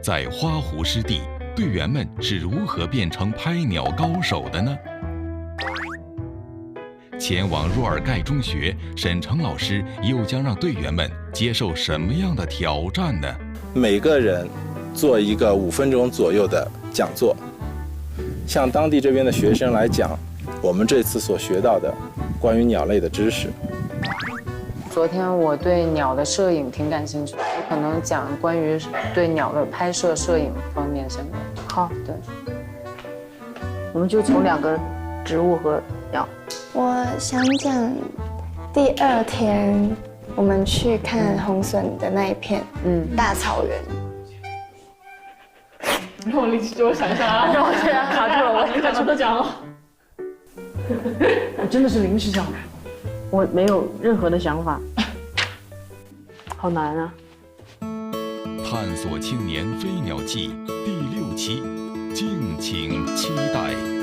在花湖湿地，队员们是如何变成拍鸟高手的呢？前往若尔盖中学，沈成老师又将让队员们接受什么样的挑战呢？每个人做一个5分钟左右的讲座，向当地这边的学生来讲我们这次所学到的关于鸟类的知识。昨天我对鸟的摄影挺感兴趣的，我可能讲关于对鸟的拍摄、摄影方面相关。好，对，我们就从2个植物和鸟。我想讲第2天我们去看红隼的那一片，大草原。让我立即给我想一下啊！让我现在卡住了，我开始都讲了。我真的是临时想的，我没有任何的想法，好难啊！探索青年飞鸟记第6期，敬请期待。